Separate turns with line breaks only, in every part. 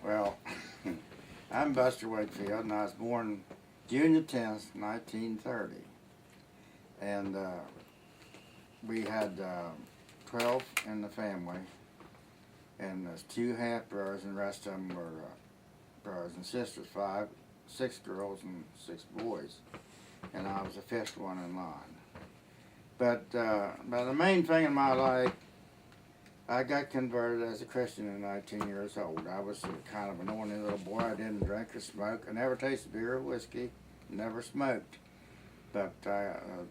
Well, I'm Buster Wakefield, and I was born June the 10th, 1930. And we had 12 in the family, and there's 2 half-brothers, and the rest of them were brothers and sisters, 6 girls and 6 boys. And I was the 5th one in line. But the main thing in my life, I got converted as a Christian at 19 years old. I was kind of an ordinary little boy. I didn't drink or smoke. I never tasted beer or whiskey, never smoked. But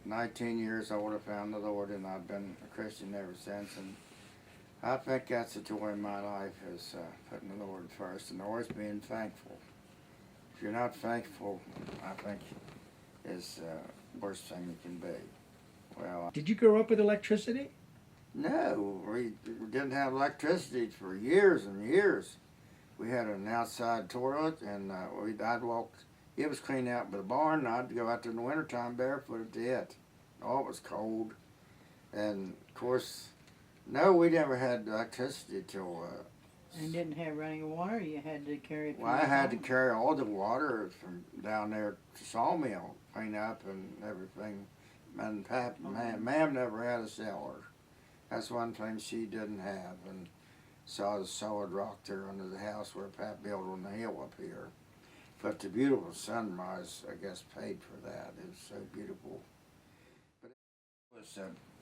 19 years old, I found the Lord, and I've been a Christian ever since. And I think that's the joy in my life, is putting the Lord first and always being thankful. If you're not thankful, I think is the worst thing you can be. Well,
did you grow up with electricity?
No, we didn't have electricity for years and years. We had an outside toilet, and I'd walk. It was clean out by the barn, and I'd go out there in the wintertime barefoot to it. Oh, it was cold. And, of course, no, we never had electricity till...
and didn't have running water? You had to carry it from
Well, I had to
home?
carry all the water from down there to Sawmill, clean up and everything. And Ma'am never had a cellar. That's one thing she didn't have, and saw the solid rock there under the house where Pap built on the hill up here. But the beautiful sunrise, I guess, paid for that. It was so beautiful. But it was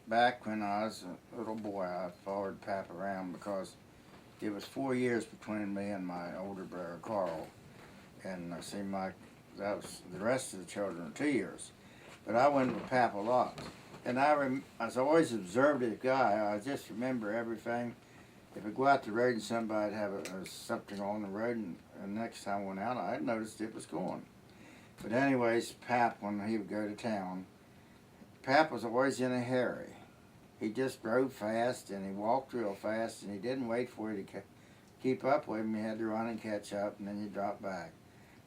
back when I was a little boy, I followed Pap around because it was 4 years between me and my older brother, Carl. And it seemed like that was the rest of the children were 2 years. But I went with Pap a lot. And I was always observed as a guy. I just remember everything. If I go out the road and somebody'd have something on the road, and next time I went out, I noticed it was gone. But anyways, Pap, when he would go to town, Pap was always in a hurry. He just drove fast, and he walked real fast, and he didn't wait for you to keep up with him. He had to run and catch up, and then you drop back.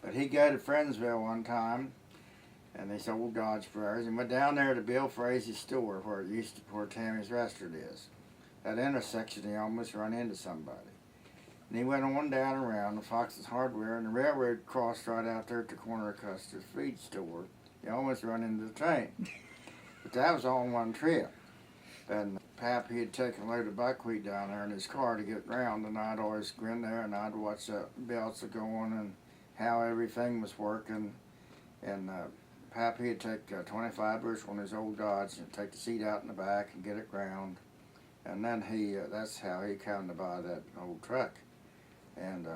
But he'd go to Friendsville one time, and these old Dodge Brothers, and went down there to Bill Fraser's store where Tammy's Restaurant is. That intersection, he almost run into somebody. And he went on down around the Fox's Hardware, and the railroad crossed right out there at the corner of Custer's feed store. He almost run into the train. But that was all in one trip. And Pap, he had taken a load of buckwheat down there in his car to get round, and I'd always go in there and I'd watch the belts going and how everything was working. And Pap, he'd take 25 bushel on his old Dodge and take the seat out in the back and get it ground. And then that's how he come to buy that old truck. And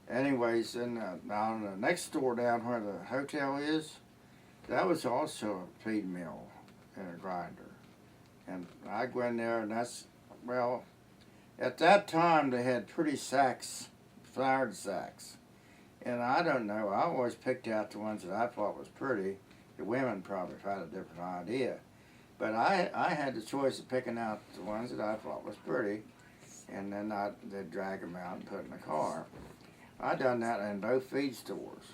anyways, now the next door down where the hotel is, that was also a feed mill and a grinder. And I go in there, and well, at that time they had pretty sacks, flowered sacks. And I don't know, I always picked out the ones that I thought was pretty. The women probably had a different idea. But I had the choice of picking out the ones that I thought was pretty, and then they'd drag them out and put in the car. I done that in both feed stores.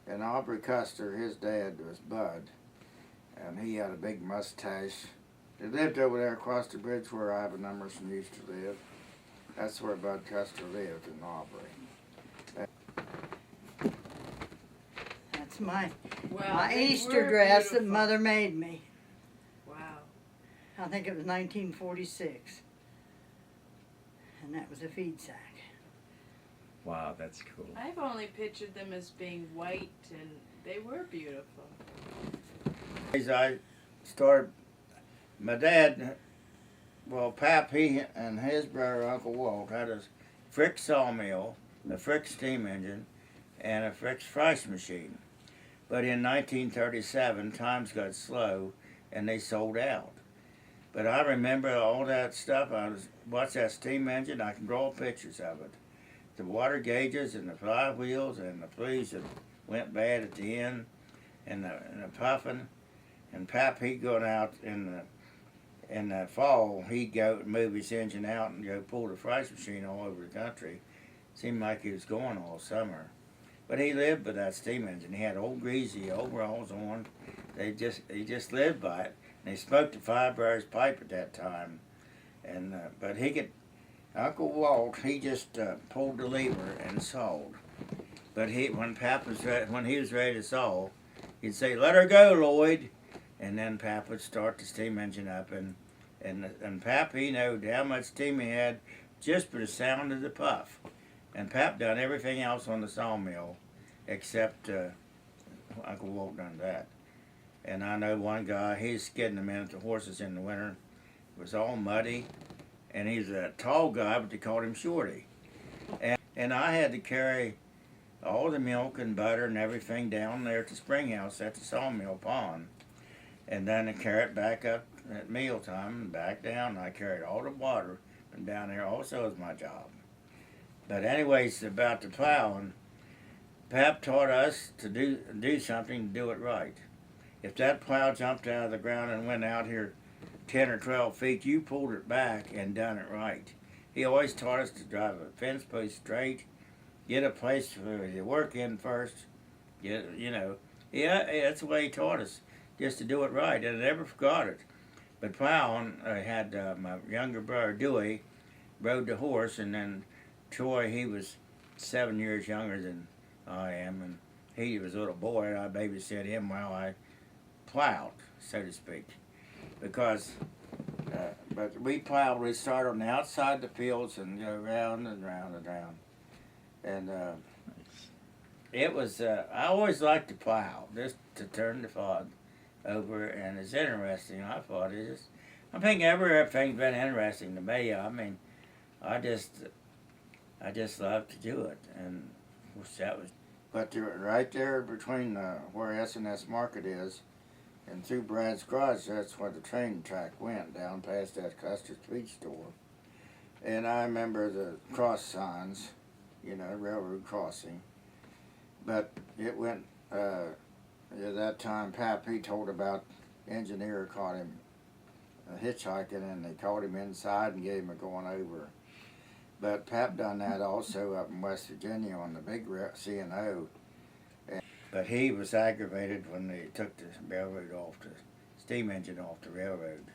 And Aubrey Custer, his dad was Bud, and he had a big mustache. They lived over there across the bridge where Ivor Nummerson used to live. That's where Bud Custer lived, in Aubrey.
That's my
Well, they
Easter
were
dress that
beautiful.
Mother made me.
Wow.
I think it was 1946. And that was a feed sack.
Wow, that's cool.
I've only pictured them as being white, and they were beautiful.
As I started, my dad, well, Pap, he and his brother, Uncle Walt, had a Frick sawmill, a Frick steam engine, and a Frick rice machine. But in 1937, times got slow, and they sold out. But I remember all that stuff. I watched that steam engine. I can draw pictures of it. The water gauges and the flywheels and the fleas that went bad at the end, and the puffing. And Pap, he'd go out in the fall. He'd go move his engine out and go pull the rice machine all over the country. Seemed like he was going all summer. But he lived by that steam engine. He had old greasy overalls on. He just lived by it. And he smoked a 5 bars pipe at that time. And but he Uncle Walt, he just pulled the lever and sawed. But when he was ready to saw, he'd say, "Let her go, Lloyd," and then Pap would start the steam engine up, and Pap, he knew how much steam he had just for the sound of the puff. And Pap done everything else on the sawmill, except Uncle Walt done that. And I know one guy, he's skidding them in at the horses in the winter. It was all muddy, and he's a tall guy, but they called him Shorty. And I had to carry all the milk and butter and everything down there at the spring house at the sawmill pond. And then I carry it back up at mealtime and back down. I carried all the water from down there also as my job. But anyways, about the plowing, Pap taught us to do something, to do it right. If that plow jumped out of the ground and went out here 10 or 12 feet, you pulled it back and done it right. He always taught us to drive a fence post straight, get a place for you work in first, yeah, that's the way he taught us, just to do it right, and I never forgot it. But plowing, I had my younger brother, Dewey, rode the horse, and then Troy, he was 7 years younger than I am, and he was a little boy, and I babysat him while I plowed, so to speak. Because, but we plowed, we started on the outside of the fields and go round and round and round. And it was, I always liked to plow, just to turn the fod over, and it's interesting. I thought I think everything's been interesting to me. I mean, I just love to do it, and of course that was. But right there between where S&S Market is, and through Brad's Garage, that's where the train track went, down past that Custer's Feed Store. And I remember the cross signs, railroad crossing. But it went, at that time, Pap, he told about engineer caught him hitchhiking, and they caught him inside and gave him a going over. But Pap done that also up in West Virginia on the big C&O. But he was aggravated when they took the railroad off, the steam engine off the railroad.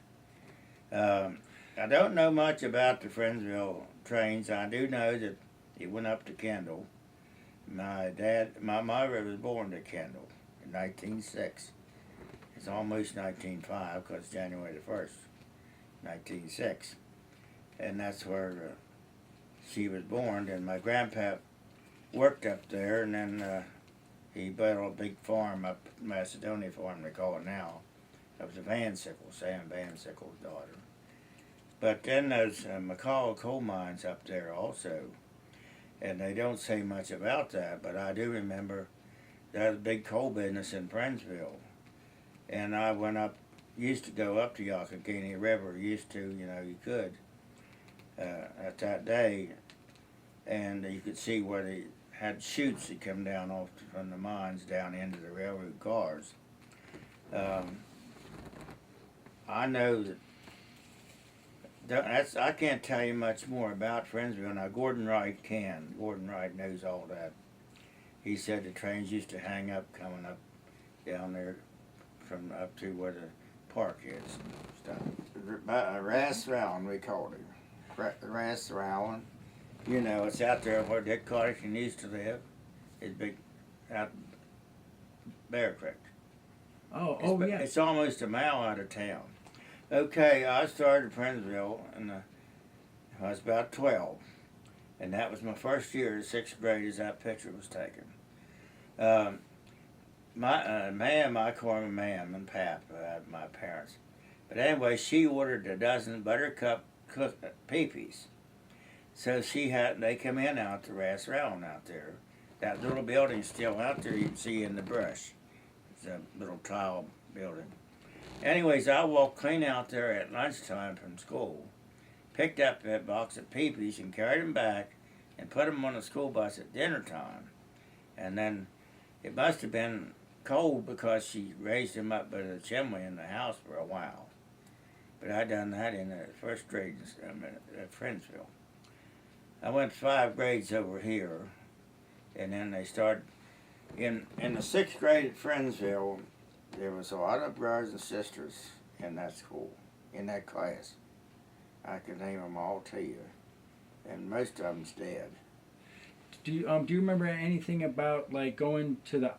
I don't know much about the Friendsville trains. I do know that it went up to Kendall. My mother was born to Kendall in 1906. It's almost 1905 because January the 1st, 1906. And that's where she was born. And my grandpa worked up there, and then he built a big farm up Macedonia farm, they call it now. That was a Van Sickle, Sam Van Sickle's daughter. But then there's McCall coal mines up there also. And they don't say much about that, but I do remember there was a big coal business in Friendsville. And I used to go up to Youghiogheny River, you could, at that day. And you could see where they had chutes that come down off from the mines down into the railroad cars. I know I can't tell you much more about Friendsville. Now Gordon Wright can. Gordon Wright knows all that. He said the trains used to hang up coming up down there from up to where the park is and stuff. Rathrowan, we called it. Rathrowan. It's out there where Dick Carterton used to live. It's big, out Bear Creek.
Yeah.
It's almost a mile out of town. Okay, I started Friendsville, and I was about 12. And that was my first year, 6th grade, as that picture was taken. I call him Ma'am and Pap, my parents. But anyway, she ordered a dozen Buttercup peepees. So they come in out to Rathrowan out there. That little building's still out there, you can see in the brush. It's a little tile building. Anyways, I walked clean out there at lunchtime from school, picked up that box of peepees and carried them back and put them on the school bus at dinner time. And then it must have been cold because she raised them up by the chimney in the house for a while. But I done that in the first grade at Friendsville. I went 5 grades over here, and then they started, in the 6th grade at Friendsville, there was a lot of brothers and sisters in that school, in that class. I could name them all to you. and most of them's dead.
Do you remember anything about like going to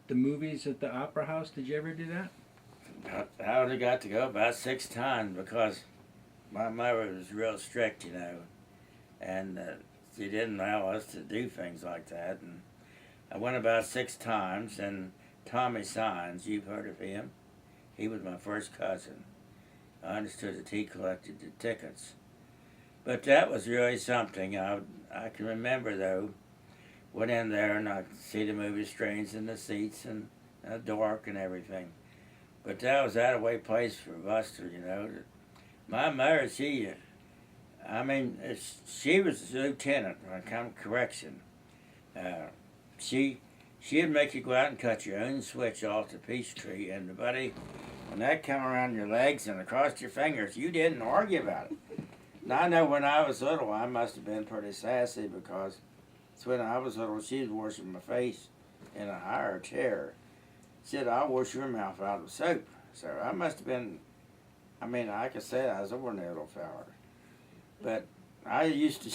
the movies at the Opera House? Did you ever do that?
I only got to go about 6 times because my mother was real strict, and she didn't allow us to do things like that. And I went about 6 times, and Tommy Signs, you've heard of him? He was my first cousin. I understood that he collected the tickets. But that was really something. I can remember, though, went in there and I could see the movie screens in the seats and dark and everything. But that was out of way place for Buster, My mother, she was a lieutenant, kind of correction. She'd make you go out and cut your own switch off the peach tree, and buddy, when that come around your legs and across your fingers, you didn't argue about it. Now I know when I was little, I must have been pretty sassy because when I was little, she was washing my face in a higher chair. She said, "I'll wash your mouth out with soap." So I must have been, like I said, I was an ordinary little feller. But I used to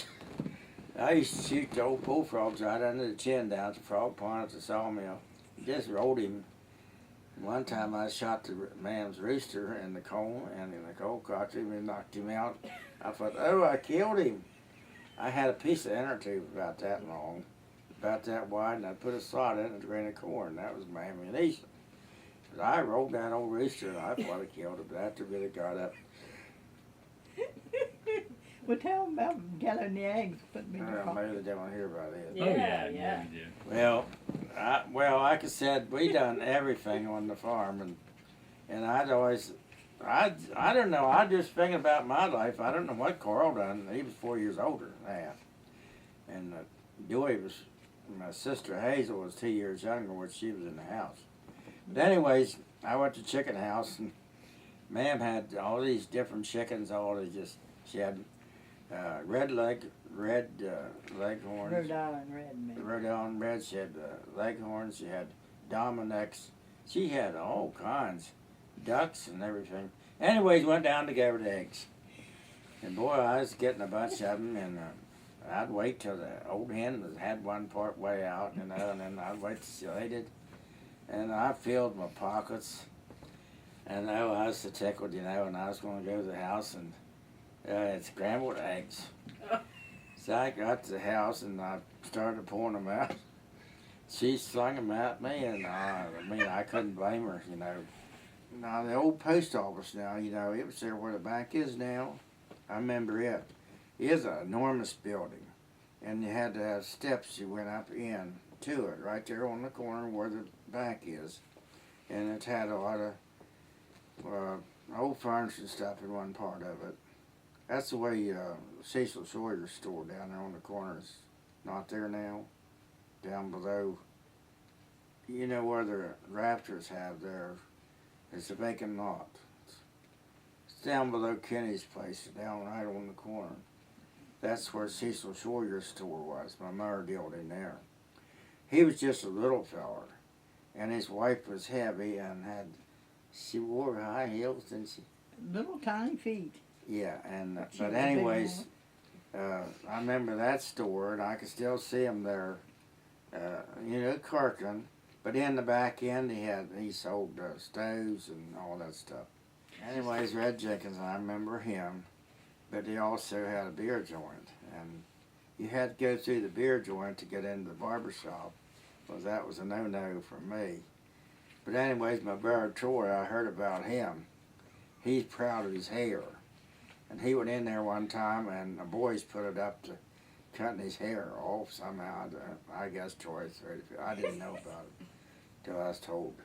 shoot the old bullfrogs right under the chin down at the frog pond at the sawmill. Just rolled him. One time I shot the man's rooster in the cone, and the cold caught him and knocked him out. I thought, oh, I killed him. I had a piece of inner tube about that long, about that wide, and I put a slot in it to grain of corn. That was my ammunition. But I rolled that old rooster, and I thought I killed him, but after really got up.
Well, tell them about gathering the eggs, putting them in your pocket.
Maybe they don't want to hear about it.
Oh
Yeah.
yeah, we do.
Well, like I said, we done everything on the farm, and I'd always, I don't know, I just thinking about my life. I don't know what Carl done. He was 4 years older than that, and Joey was, my sister Hazel was 2 years younger, which she was in the house. But anyways, I went to chicken house, and Ma'am had all these different chickens. She had red leghorns.
Rhode Island red, maybe.
Rhode Island red. She had leghorns. She had Dominics. She had all kinds, ducks and everything. Anyways, went down to gather the eggs, and boy, I was getting a bunch of them, and I'd wait till the old hen had one part way out, and then I'd wait till she laid it, and I filled my pockets, and I was so tickled, and I was going to go to the house and had scrambled eggs. So I got to the house and I started pouring them out. She slung them at me, and I couldn't blame her, Now the old post office now, it was there where the bank is now. I remember it. It is an enormous building, and you had to have steps you went up in to it, right there on the corner where the bank is. And it had a lot of old furniture and stuff in one part of it. That's the way Cecil Sawyer's store down there on the corner is not there now. Down below, where the Raptors have there, it's a vacant lot. It's down below Kenny's place, down right on the corner. That's where Cecil Sawyer's store was. My mother dealt in there. He was just a little feller, and his wife was heavy and she wore high heels, didn't she?
Little tiny feet.
Yeah, and
She
but
was a big
anyways, I remember that store, and I could still see him there. Kirkland, but in the back end he sold stoves and all that stuff. Anyways, Red Jenkins, I remember him, but he also had a beer joint, and you had to go through the beer joint to get into the barber shop, because that was a no-no for me. But anyways, my brother Troy, I heard about him. He's proud of his hair. And he went in there one time, and the boys put it up to cutting his hair off somehow. I guess Troy said, I didn't know about it till I was told.